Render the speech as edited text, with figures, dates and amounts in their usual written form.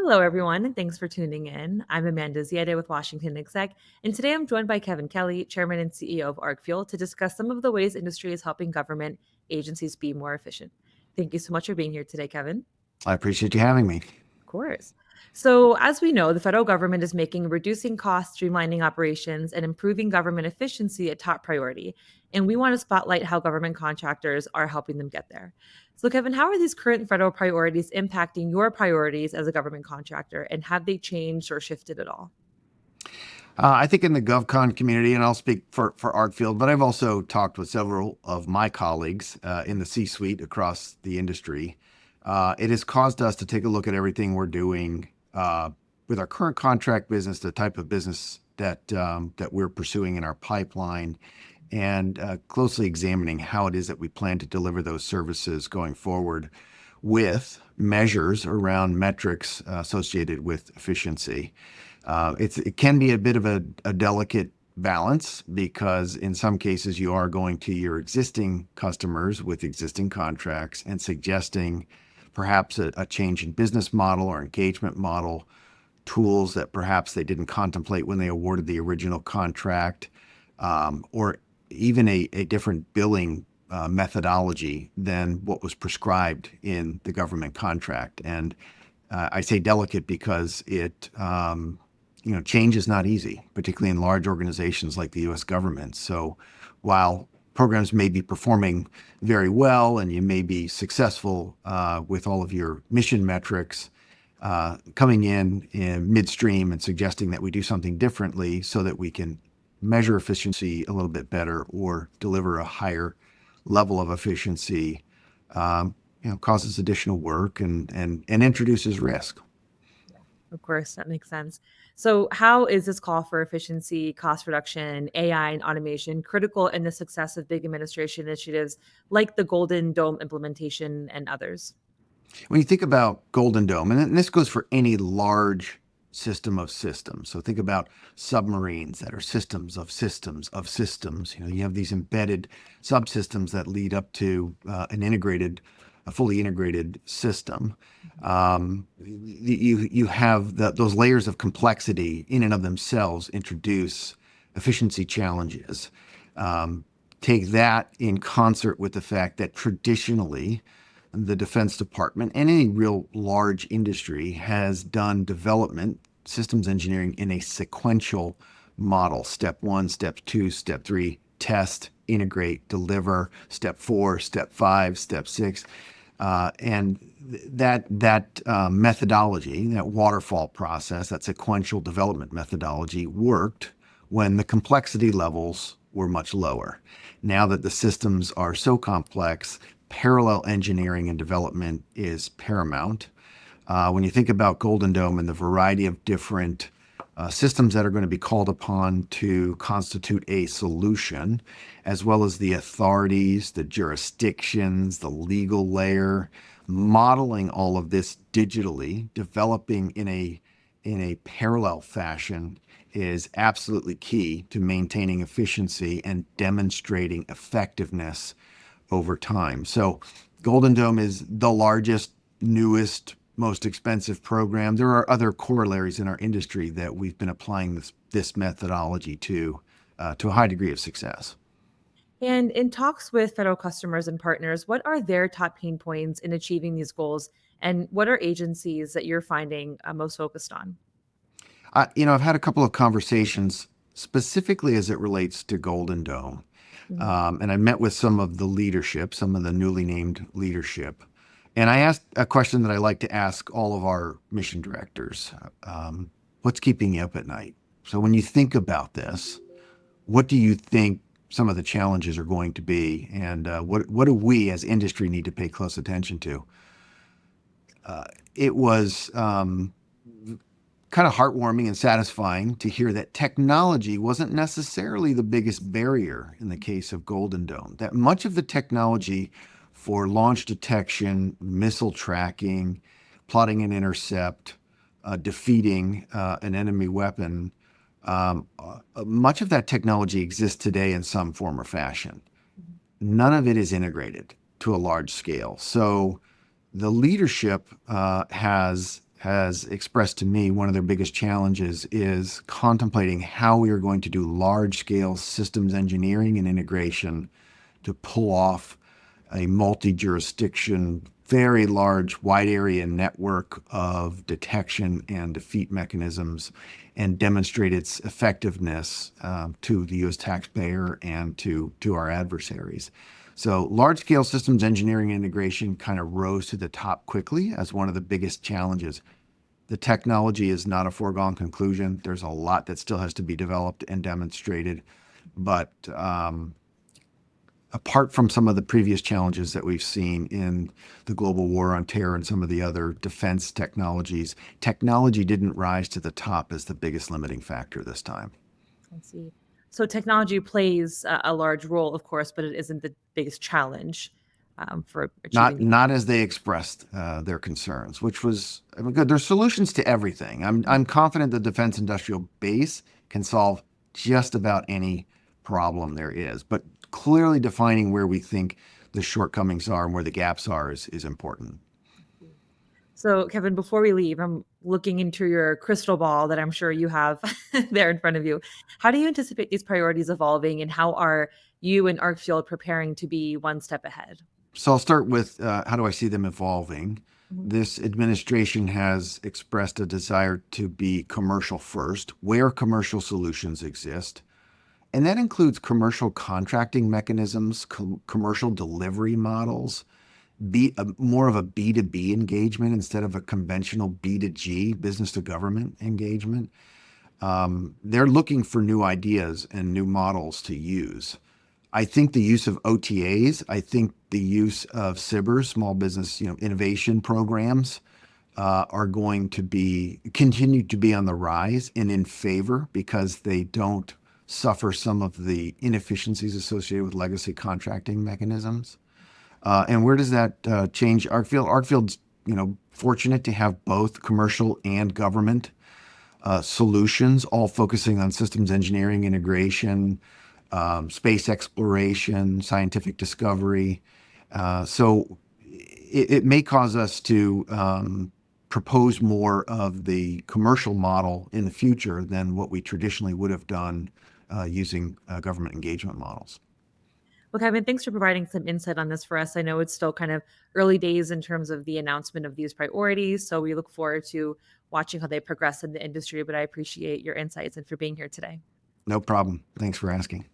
Hello, everyone, and thanks for tuning in. I'm Amanda Ziadeh with WashingtonExec, and today I'm joined by Kevin Kelly, Chairman and CEO of Arcfield, to discuss some of the ways industry is helping government agencies be more efficient. Thank you so much for being here today, Kevin. I appreciate you having me. Of course. So, as we know, the federal government is making reducing costs, streamlining operations, and improving government efficiency a top priority. And we want to spotlight how government contractors are helping them get there. So, Kevin, how are these current federal priorities impacting your priorities as a government contractor? And have they changed or shifted at all? I think in the GovCon community, and I'll speak for Arcfield, but I've also talked with several of my colleagues in the C-suite across the industry. It has caused us to take a look at everything we're doing with our current contract business, the type of business that we're pursuing in our pipeline, and closely examining how it is that we plan to deliver those services going forward with measures around metrics associated with efficiency. It can be a bit of a delicate balance because in some cases you are going to your existing customers with existing contracts and suggesting perhaps a change in business model or engagement model, tools that perhaps they didn't contemplate when they awarded the original contract, or even a different billing methodology than what was prescribed in the government contract. And I say delicate because change is not easy, particularly in large organizations like the U.S. government. So while programs may be performing very well and you may be successful with all of your mission metrics, coming in midstream and suggesting that we do something differently so that we can measure efficiency a little bit better or deliver a higher level of efficiency, causes additional work and introduces risk. Of course, that makes sense. So, how is this call for efficiency, cost reduction, AI, and automation critical in the success of big administration initiatives like the Golden Dome implementation and others? When you think about Golden Dome, and this goes for any large system of systems. So think about submarines that are systems of systems of systems. You have these embedded subsystems that lead up to a fully integrated system. You have those layers of complexity in and of themselves introduce efficiency challenges. Take that in concert with the fact that traditionally the Defense Department and any real large industry has done development, systems engineering in a sequential model. Step 1, step 2, step 3, test, integrate, deliver, step 4, step 5, step 6. And that methodology, that waterfall process, that sequential development methodology worked when the complexity levels were much lower. Now that the systems are so complex, parallel engineering and development is paramount. When you think about Golden Dome and the variety of different systems that are going to be called upon to constitute a solution, as well as the authorities, the jurisdictions, the legal layer, modeling all of this digitally, developing in a parallel fashion is absolutely key to maintaining efficiency and demonstrating effectiveness over time. So Golden Dome is the largest, newest, most expensive program. There are other corollaries in our industry that we've been applying this methodology to a high degree of success. And in talks with federal customers and partners, what are their top pain points in achieving these goals? And what are agencies that you're finding most focused on? I've had a couple of conversations specifically as it relates to Golden Dome. Mhm. And I met with some of the leadership, some of the newly named leadership. And I asked a question that I like to ask all of our mission directors. What's keeping you up at night? So when you think about this, what do you think some of the challenges are going to be? And what do we as industry need to pay close attention to? It was kind of heartwarming and satisfying to hear that technology wasn't necessarily the biggest barrier in the case of Golden Dome, that much of the technology for launch detection, missile tracking, plotting an intercept, defeating an enemy weapon, much of that technology exists today in some form or fashion. None of it is integrated to a large scale. So the leadership has has expressed to me one of their biggest challenges is contemplating how we are going to do large-scale systems engineering and integration to pull off a multi-jurisdiction, very large, wide area network of detection and defeat mechanisms and demonstrate its effectiveness to the U.S. taxpayer and to our adversaries. So large-scale systems engineering integration kind of rose to the top quickly as one of the biggest challenges. The technology is not a foregone conclusion. There's a lot that still has to be developed and demonstrated. But apart from some of the previous challenges that we've seen in the global war on terror and some of the other defense technologies, technology didn't rise to the top as the biggest limiting factor this time. I see. So technology plays a large role, of course, but it isn't the biggest challenge for Not achieving these. not as they expressed their concerns, which was, I mean, good. There's solutions to everything. I'm confident the defense industrial base can solve just about any problem there is, but clearly defining where we think the shortcomings are and where the gaps are is important. So, Kevin, before we leave, I'm looking into your crystal ball that I'm sure you have there in front of you. How do you anticipate these priorities evolving, and how are you and Arcfield preparing to be one step ahead? So I'll start with how do I see them evolving? Mhm. This administration has expressed a desire to be commercial first, where commercial solutions exist. And that includes commercial contracting mechanisms, commercial delivery models, more of a B2B engagement instead of a conventional B2G, business to government engagement. They're looking for new ideas and new models to use. I think the use of OTAs, I think the use of SBIRs, small business, innovation programs, are going to continue to be on the rise and in favor because they don't suffer some of the inefficiencies associated with legacy contracting mechanisms. And where does that change Arcfield? Arcfield's, fortunate to have both commercial and government solutions, all focusing on systems engineering, integration, space exploration, scientific discovery. So it may cause us to propose more of the commercial model in the future than what we traditionally would have done using government engagement models. Well, Kevin, thanks for providing some insight on this for us. I know it's still kind of early days in terms of the announcement of these priorities, so we look forward to watching how they progress in the industry. But I appreciate your insights and for being here today. No problem. Thanks for asking.